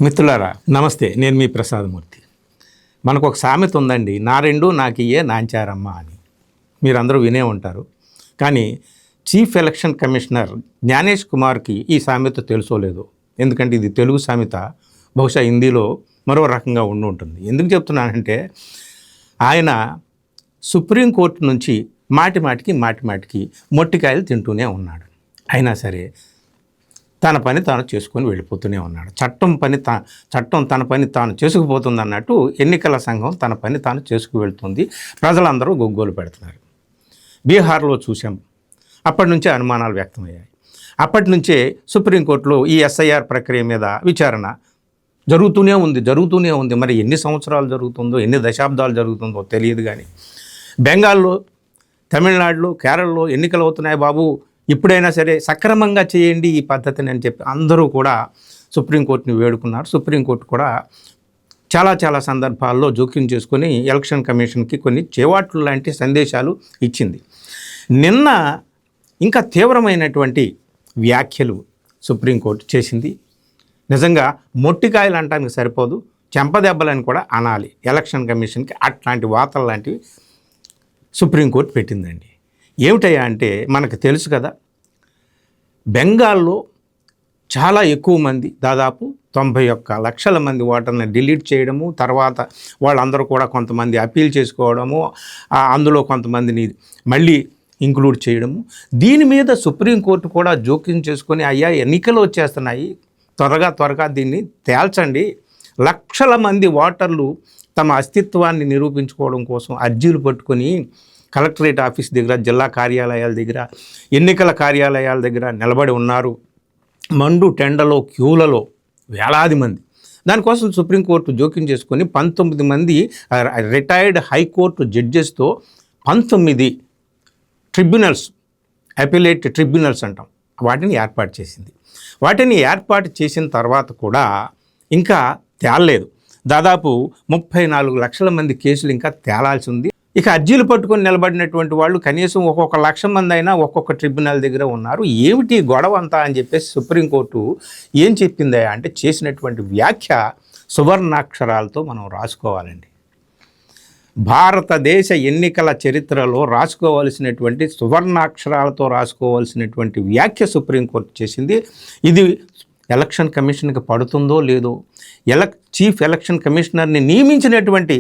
మిత్రులారా నమస్తే, నేను మీ ప్రసాదమూర్తి. మనకు ఒక సామెత ఉందండి, నా రెండు నాకు ఇయ్యే నాంచారమ్మ అని. మీరందరూ వినే ఉంటారు. కానీ చీఫ్ ఎలక్షన్ కమిషనర్ జ్ఞానేష్ కుమార్కి ఈ సామెత తెలుసోలేదో. ఎందుకంటే ఇది తెలుగు సామెత, బహుశా హిందీలో మరో రకంగా ఉండి ఉంటుంది. ఎందుకు చెప్తున్నానంటే ఆయన సుప్రీంకోర్టు నుంచి మాటిమాటికి మొట్టికాయలు తింటూనే ఉన్నాడు. అయినా సరే తన పని తాను చేసుకొని వెళ్ళిపోతూనే ఉన్నాడు. చట్టం తన పని తాను చేసుకుపోతుంది అన్నట్టు ఎన్నికల సంఘం తన పని తాను చేసుకు వెళ్తుంది. ప్రజలందరూ గొగ్గోలు పెడుతున్నారు. బీహార్లో చూసాం, అప్పటి నుంచే అనుమానాలు వ్యక్తమయ్యాయి. అప్పటి నుంచే సుప్రీంకోర్టులో ఈ ఎస్ఐఆర్ ప్రక్రియ మీద విచారణ జరుగుతూనే ఉంది. మరి ఎన్ని సంవత్సరాలు జరుగుతుందో, ఎన్ని దశాబ్దాలు జరుగుతుందో తెలియదు. కానీ బెంగాల్లో, తమిళనాడులో, కేరళలో ఎన్నికలు అవుతున్నాయి బాబు, ఇప్పుడైనా సరే సక్రమంగా చేయండి ఈ పద్ధతిని అని చెప్పి అందరూ కూడా సుప్రీంకోర్టుని వేడుకున్నారు. సుప్రీంకోర్టు కూడా చాలా సందర్భాల్లో జోక్యం చేసుకొని ఎలక్షన్ కమిషన్కి కొన్ని చేవాట్లు లాంటి సందేశాలు ఇచ్చింది. నిన్న ఇంకా తీవ్రమైనటువంటి వ్యాఖ్యలు సుప్రీంకోర్టు చేసింది. నిజంగా మొట్టికాయలు అంటానికి సరిపోదు, చెంపదెబ్బలని కూడా అనాలి. ఎలక్షన్ కమిషన్కి అట్లాంటి వార్తలు లాంటివి సుప్రీంకోర్టు పెట్టిందండి. ఏమిటయ్యా అంటే మనకు తెలుసు కదా, బెంగాల్లో చాలా ఎక్కువ మంది, దాదాపు 91 లక్షల మంది ఓటర్ని డిలీట్ చేయడము, తర్వాత వాళ్ళందరూ కూడా కొంతమంది అప్పీల్ చేసుకోవడము, అందులో కొంతమందిని మళ్ళీ ఇంక్లూడ్ చేయడము. దీని మీద సుప్రీంకోర్టు కూడా జోక్యం చేసుకొని, అయ్యా ఎన్నికలు వచ్చేస్తున్నాయి, త్వరగా దీన్ని తేల్చండి. లక్షల మంది ఓటర్లు తమ అస్తిత్వాన్ని నిరూపించుకోవడం కోసం అర్జీలు పట్టుకొని కలెక్టరేట్ ఆఫీస్ దగ్గర, జిల్లా కార్యాలయాల దగ్గర, ఎన్నికల కార్యాలయాల దగ్గర నిలబడి ఉన్నారు. మండు టెండలో, క్యూలలో వేలాది మంది. దానికోసం సుప్రీంకోర్టు జోక్యం చేసుకొని 19 మంది రిటైర్డ్ హైకోర్టు జడ్జెస్తో 19 ట్రిబ్యునల్స్, అపిలేట్ ట్రిబ్యునల్స్ అంటాం, వాటిని ఏర్పాటు చేసింది. వాటిని ఏర్పాటు చేసిన తర్వాత కూడా ఇంకా తేలలేదు. దాదాపు 34 లక్షల మంది కేసులు ఇంకా తేలాల్సి ఉంది. ఇక అర్జీలు పట్టుకొని నిలబడినటువంటి వాళ్ళు కనీసం ఒక్కొక్క 1,00,000 మంది అయినా ఒక్కొక్క ట్రిబ్యునల్ దగ్గర ఉన్నారు. ఏమిటి గొడవ అంతా అని చెప్పేసి సుప్రీంకోర్టు ఏం చెప్పిందా అంటే, చేసినటువంటి వ్యాఖ్య సువర్ణాక్షరాలతో మనం రాసుకోవాలండి. భారతదేశ ఎన్నికల చరిత్రలో రాసుకోవాల్సినటువంటి సువర్ణాక్షరాలతో రాసుకోవాల్సినటువంటి వ్యాఖ్య సుప్రీంకోర్టు చేసింది. ఇది ఎలక్షన్ కమిషన్కి పడుతుందో లేదో, చీఫ్ ఎలక్షన్ కమిషనర్ని నియమించినటువంటి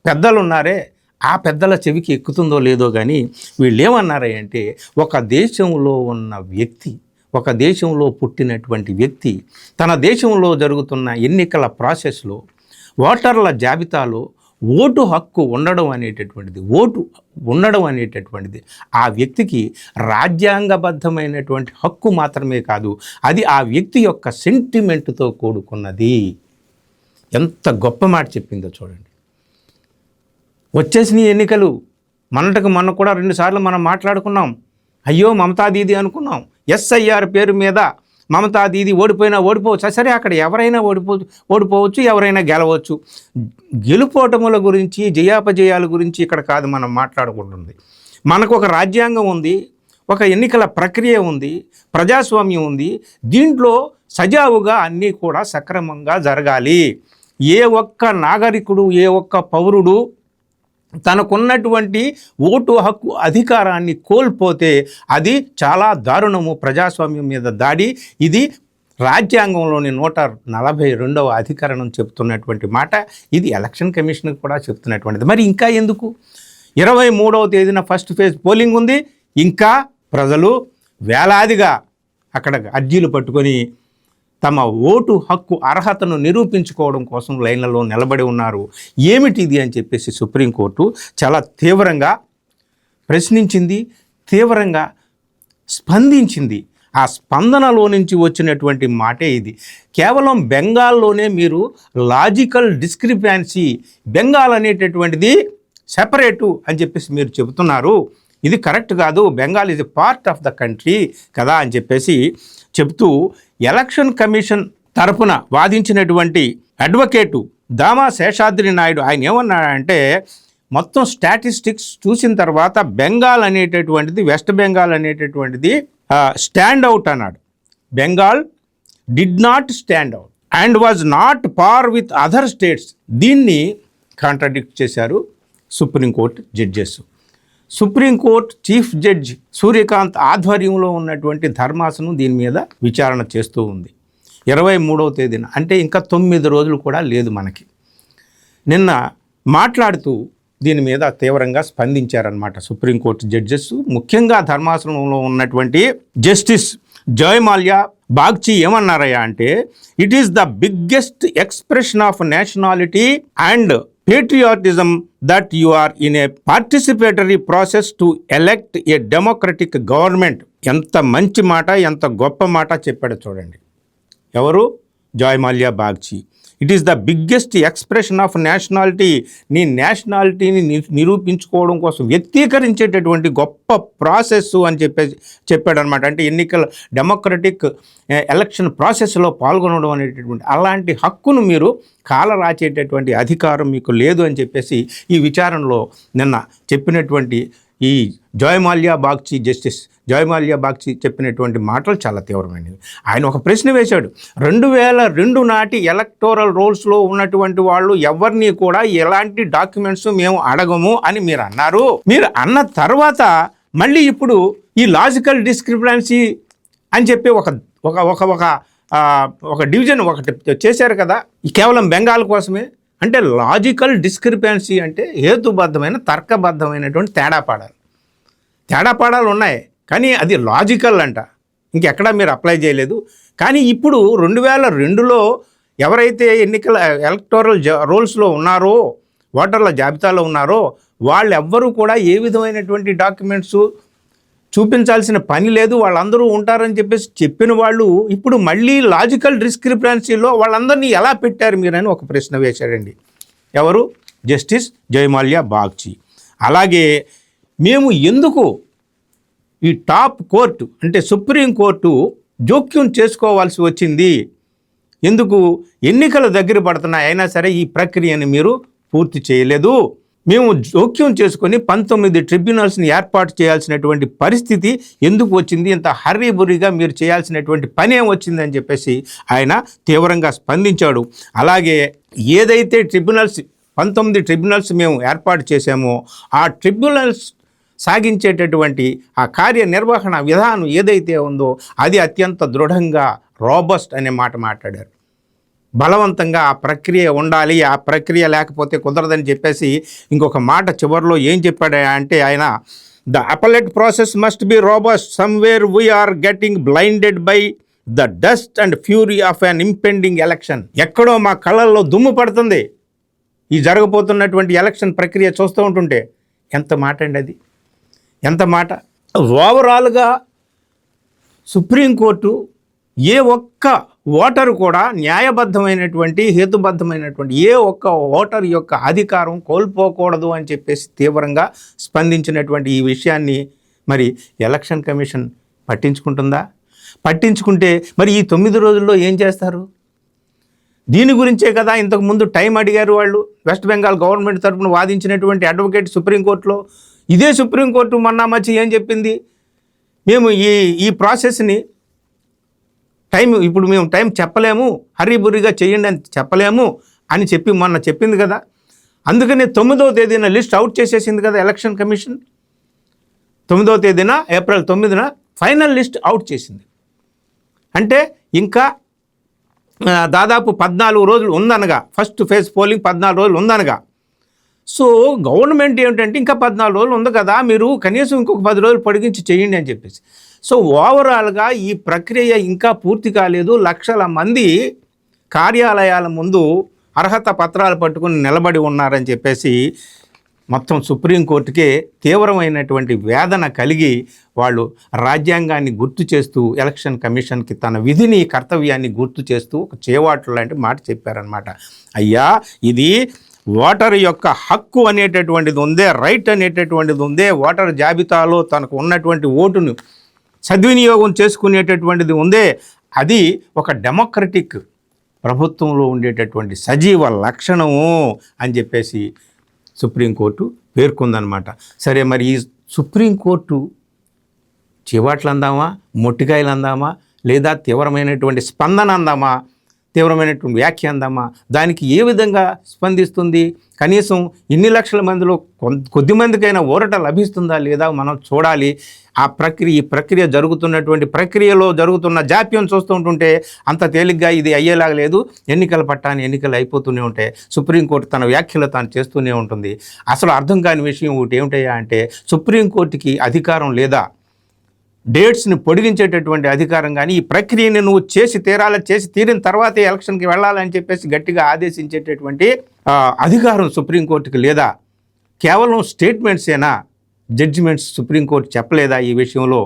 పెద్దలు ఉన్నారే, ఆ పెద్దల చెవికి ఎక్కుతుందో లేదో. కానీ వీళ్ళు ఏమన్నారంటే, ఒక దేశంలో ఉన్న వ్యక్తి, ఒక దేశంలో పుట్టినటువంటి వ్యక్తి తన దేశంలో జరుగుతున్న ఎన్నికల ప్రాసెస్లో, ఓటర్ల జాబితాలో ఓటు హక్కు ఉండడం అనేటటువంటిది ఆ వ్యక్తికి రాజ్యాంగబద్ధమైనటువంటి హక్కు మాత్రమే కాదు, అది ఆ వ్యక్తి యొక్క సెంటిమెంటుతో కూడుకున్నది. ఎంత గొప్ప మాట చెప్పిందో చూడండి. వచ్చేసిన ఎన్నికలు, మొన్న కూడా 2 సార్లు మనం మాట్లాడుకున్నాం. అయ్యో మమతా దీది అనుకున్నాం. ఎస్ఐఆర్ పేరు మీద మమతా దీది ఓడిపోవచ్చు. సరే, అక్కడ ఎవరైనా ఓడిపోవచ్చు, ఎవరైనా గెలవచ్చు. గెలుపోటముల గురించి, జయాపజయాల గురించి ఇక్కడ కాదు మనం మాట్లాడుకుంటుంది. మనకు ఒక రాజ్యాంగం ఉంది, ఒక ఎన్నికల ప్రక్రియ ఉంది, ప్రజాస్వామ్యం ఉంది. దీంట్లో సజావుగా అన్నీ కూడా సక్రమంగా జరగాలి. ఏ ఒక్క నాగరికుడు, ఏ ఒక్క పౌరుడు తనకున్నటువంటి ఓటు హక్కు అధికారాన్ని కోల్పోతే అది చాలా దారుణము, ప్రజాస్వామ్యం మీద దాడి. ఇది రాజ్యాంగంలోని 142వ అధికరణం చెప్తున్నటువంటి మాట. ఇది ఎలక్షన్ కమిషన్ కూడా చెప్తున్నటువంటిది. మరి ఇంకా ఎందుకు? 23వ తేదీన ఫస్ట్ ఫేజ్ పోలింగ్ ఉంది. ఇంకా ప్రజలు వేలాదిగా అక్కడ అర్జీలు పట్టుకొని తమ ఓటు హక్కు అర్హతను నిరూపించుకోవడం కోసం లైన్లలో నిలబడి ఉన్నారు. ఏమిటి ఇది అని చెప్పేసి సుప్రీంకోర్టు చాలా తీవ్రంగా ప్రశ్నించింది, తీవ్రంగా స్పందించింది. ఆ స్పందనలో నుంచి వచ్చినటువంటి మాటే ఇది. కేవలం బెంగాల్లోనే మీరు లాజికల్ డిస్క్రిపెన్సీ, బెంగాల్ అనేటటువంటిది సెపరేటు అని చెప్పేసి మీరు చెబుతున్నారు, ఇది కరెక్ట్ కాదు, Bengal is a part of the country కదా అని చెప్పేసి చెబుతూ, ఎలక్షన్ కమిషన్ తరపున వాదించినటువంటి అడ్వకేటు దామా శేషాద్రి నాయుడు ఆయన ఏమన్నాడంటే, మొత్తం స్టాటిస్టిక్స్ చూసిన తర్వాత బెంగాల్ అనేటటువంటిది, వెస్ట్ బెంగాల్ అనేటటువంటిది స్టాండ్ అవుట్ అన్నాడు. Bengal did not stand out. And was not par with other states. దీన్ని కాంట్రాడిక్ట్ చేశారు supreme court judges. Supreme court chief judge Suryakant ఆధ్వర్యంలో ఉన్నటువంటి ధర్మాసనం దీని మీద విచారణ చేస్తూ ఉంది. 23వ తేదీన, అంటే ఇంకా 9 రోజులు కూడా లేదు మనకి. నిన్న మాట్లాడుతూ దీని మీద తీవ్రంగా స్పందించారనమాట సుప్రీంకోర్టు జడ్జెస్. ముఖ్యంగా ధర్మాసనంలో ఉన్నటువంటి జస్టిస్ జయమాల్యా బాగ్చి ఏమన్నారయ్యా అంటే, it is the biggest expression of nationality and patriotism that you are in a participatory process to elect a democratic government. ఎంత మంచి మాట, ఎంత గొప్ప మాట చెప్పాడు చూడండి. ఎవరు? Joymalya Bagchi. It is the biggest expression of nationality. నీ నేషనాలిటీని నిరూపించుకోవడం కోసం వ్యక్తీకరించేటటువంటి గొప్ప ప్రాసెస్ అని చెప్పాడు అనమాట. అంటే ఎన్నికల డెమోక్రటిక్ ఎలక్షన్ ప్రాసెస్లో పాల్గొనడం అనేటటువంటి అలాంటి హక్కును మీరు కాలరాచేటటువంటి అధికారం మీకు లేదు అని చెప్పేసి ఈ విచారణలో నిన్న చెప్పినటువంటి ఈ జయమాల్యా బాగ్చి, జస్టిస్ జయమాల్యా బాగ్చి చెప్పినటువంటి మాటలు చాలా తీవ్రమైనవి. ఆయన ఒక ప్రశ్న వేశాడు. 2002 నాటి ఎలక్టోరల్ రోల్స్లో ఉన్నటువంటి వాళ్ళు ఎవరిని కూడా ఎలాంటి డాక్యుమెంట్స్ మేము అడగము అని మీరు అన్నారు. మీరు అన్న తర్వాత మళ్ళీ ఇప్పుడు ఈ లాజికల్ డిస్క్రిపెన్సీ అని చెప్పి ఒక డివిజన్ ఒకటి చేశారు కదా, కేవలం బెంగాల్ కోసమే. అంటే లాజికల్ డిస్క్రిపెన్సీ అంటే హేతుబద్ధమైన తర్కబద్ధమైనటువంటి తేడాపాడాలు ఉన్నాయి, కానీ అది లాజికల్ అంట. ఇంకెక్కడా మీరు అప్లై చేయలేదు. కానీ ఇప్పుడు 2002లో ఎవరైతే ఎన్నికల ఎలక్టోరల్ రోల్స్లో ఉన్నారో, ఓటర్ల జాబితాలో ఉన్నారో, వాళ్ళెవ్వరూ కూడా ఏ విధమైనటువంటి డాక్యుమెంట్స్ చూపించాల్సిన పని లేదు, వాళ్ళందరూ ఉంటారని చెప్పేసి చెప్పిన వాళ్ళు ఇప్పుడు మళ్ళీ లాజికల్ డిస్క్రిపెన్సీలో వాళ్ళందరినీ ఎలా పెట్టారు మీరని ఒక ప్రశ్న వేశారండి. ఎవరు? జస్టిస్ జయమాల్యా బాగ్చి. అలాగే మేము ఎందుకు ఈ టాప్ కోర్టు అంటే సుప్రీంకోర్టు జోక్యం చేసుకోవాల్సి వచ్చింది, ఎందుకు ఎన్నికల దగ్గర పడుతున్నాయి అయినా సరే ఈ ప్రక్రియను మీరు పూర్తి చేయలేదు, మేము జోక్యం చేసుకొని 19 ట్రిబ్యునల్స్ని ఏర్పాటు చేయాల్సినటువంటి పరిస్థితి ఎందుకు వచ్చింది, ఇంత హర్రీబుర్రీగా మీరు చేయాల్సినటువంటి పని ఏం వచ్చిందని చెప్పేసి ఆయన తీవ్రంగా స్పందించాడు. అలాగే ఏదైతే 19 ట్రిబ్యునల్స్ మేము ఏర్పాటు చేశామో ఆ ట్రిబ్యునల్స్ సాగించేటటువంటి ఆ కార్యనిర్వహణ విధానం ఏదైతే ఉందో అది అత్యంత దృఢంగా రోబస్ట్ అనే మాట మాట్లాడారు. బలవంతంగా ఆ ప్రక్రియ ఉండాలి, ఆ ప్రక్రియ లేకపోతే కుదరదని చెప్పేసి ఇంకొక మాట చివరిలో ఏం చెప్పాడు అంటే ఆయన, the appellate process must be robust, somewhere we're getting blinded by the dust and fury of an impending election. ఎక్కడో మా కళ్ళల్లో దుమ్ము పడుతుంది ఈ జరగబోతున్నటువంటి ఎలక్షన్ ప్రక్రియ చూస్తూ ఉంటుంటే. ఎంత మాట అండి అది, ఎంత మాట. ఓవరాల్గా సుప్రీంకోర్టు ఏ ఒక్క ఓటరు కూడా న్యాయబద్ధమైనటువంటి హేతుబద్ధమైనటువంటి ఏ ఒక్క ఓటర్ యొక్క అధికారం కోల్పోకూడదు అని చెప్పేసి తీవ్రంగా స్పందించినటువంటి ఈ విషయాన్ని మరి ఎలక్షన్ కమిషన్ పట్టించుకుంటుందా? పట్టించుకుంటే మరి ఈ 9 రోజుల్లో ఏం చేస్తారు? దీని గురించే కదా ఇంతకుముందు టైం అడిగారు వాళ్ళు. వెస్ట్ బెంగాల్ గవర్నమెంట్ తరఫున వాదించినటువంటి అడ్వకేట్ సుప్రీంకోర్టులో. ఇదే సుప్రీంకోర్టు మొన్న మధ్య ఏం చెప్పింది, మేము ఈ ప్రాసెస్ని ఇప్పుడు మేము టైం చెప్పలేము, హర్రీబుర్రీగా చేయండి అని చెప్పలేము అని చెప్పి మొన్న చెప్పింది కదా. అందుకని 9వ తేదీన లిస్ట్ అవుట్ చేసేసింది కదా ఎలక్షన్ కమిషన్. 9వ తేదీన ఏప్రిల్ 9న ఫైనల్ లిస్ట్ అవుట్ చేసింది. అంటే ఇంకా దాదాపు 14 రోజులు ఉందనగా, ఫస్ట్ ఫేజ్ పోలింగ్ 14 రోజులు ఉందనగా. సో గవర్నమెంట్ ఏమిటంటే ఇంకా 14 రోజులు ఉంది కదా, మీరు కనీసం ఇంకొక 10 రోజులు పొడిగించి చేయండి అని చెప్పేసి. సో ఓవరాల్గా ఈ ప్రక్రియ ఇంకా పూర్తి కాలేదు. లక్షల మంది కార్యాలయాల ముందు అర్హత పత్రాలు పట్టుకుని నిలబడి ఉన్నారని చెప్పేసి మొత్తం సుప్రీంకోర్టుకే తీవ్రమైనటువంటి వేదన కలిగి వాళ్ళు రాజ్యాంగాన్ని గుర్తు చేస్తూ ఎలక్షన్ కమిషన్కి తన విధిని కర్తవ్యాన్ని గుర్తు చేస్తూ ఒక చేవాట్లు లాంటి మాట చెప్పారనమాట. అయ్యా, ఇది ఓటర్ యొక్క హక్కు అనేటటువంటిది ఉందే, రైట్ అనేటటువంటిది ఉందే, ఓటర్ జాబితాలో తనకు ఉన్నటువంటి ఓటును సద్వినియోగం చేసుకునేటటువంటిది ఉందే, అది ఒక డెమోక్రటిక్ ప్రభుత్వంలో ఉండేటటువంటి సజీవ లక్షణము అని చెప్పేసి సుప్రీంకోర్టు పేర్కొందనమాట. సరే, మరి ఈ సుప్రీంకోర్టు చివాట్లు అందామా, మొట్టికాయలు అందామా, లేదా తీవ్రమైనటువంటి స్పందన అందామా? తీవ్రమైనటువంటి వ్యాఖ్య అందామా, దానికి ఏ విధంగా స్పందిస్తుంది, కనీసం ఇన్ని లక్షల మందిలో కొద్ది మందికైనా ఊరట లభిస్తుందా లేదా మనం చూడాలి. ఈ ప్రక్రియ జరుగుతున్నటువంటి ప్రక్రియలో జరుగుతున్న జాప్యం చూస్తుంటుంటే అంత తేలిగ్గా ఇది అయ్యేలాగా లేదు. ఎన్నికల పట్టాన్ని ఎన్నికలు అయిపోతూనే ఉంటాయి. సుప్రీంకోర్టు తన వ్యాఖ్యలు తాను చేస్తూనే ఉంటుంది. అసలు అర్థం కాని విషయం ఒకటి ఏమిటయ్యా అంటే, సుప్రీంకోర్టుకి అధికారం లేదా, డేట్స్ని పొడిగించేటటువంటి అధికారం కానీ, ఈ ప్రక్రియని నువ్వు చేసి తీరిన తర్వాతే ఎలక్షన్కి వెళ్ళాలని చెప్పేసి గట్టిగా ఆదేశించేటటువంటి అధికారం సుప్రీంకోర్టుకి లేదా? కేవలం స్టేట్మెంట్సేనా, జడ్జిమెంట్స్ సుప్రీంకోర్టు చెప్పలేదా ఈ విషయంలో?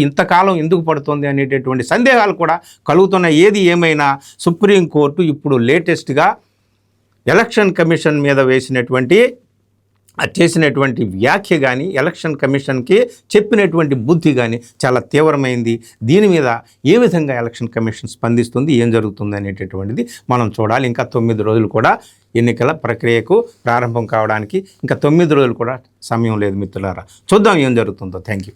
ఇంతకాలం ఎందుకు పడుతుంది అనేటటువంటి సందేహాలు కూడా కలుగుతున్న. ఏది ఏమైనా సుప్రీంకోర్టు ఇప్పుడు లేటెస్ట్గా ఎలక్షన్ కమిషన్ మీద చేసినటువంటి వ్యాఖ్య కానీ, ఎలక్షన్ కమిషన్కి చెప్పినటువంటి బుద్ధి కానీ చాలా తీవ్రమైంది. దీని మీద ఏ విధంగా ఎలక్షన్ కమిషన్ స్పందిస్తుంది, ఏం జరుగుతుంది అనేటటువంటిది మనం చూడాలి. ఇంకా 9 రోజులు కూడా ఎన్నికల ప్రక్రియకు ప్రారంభం కావడానికి ఇంకా 9 రోజులు కూడా సమయం లేదు మిత్రులారా. చూద్దాం ఏం జరుగుతుందో. Thank you.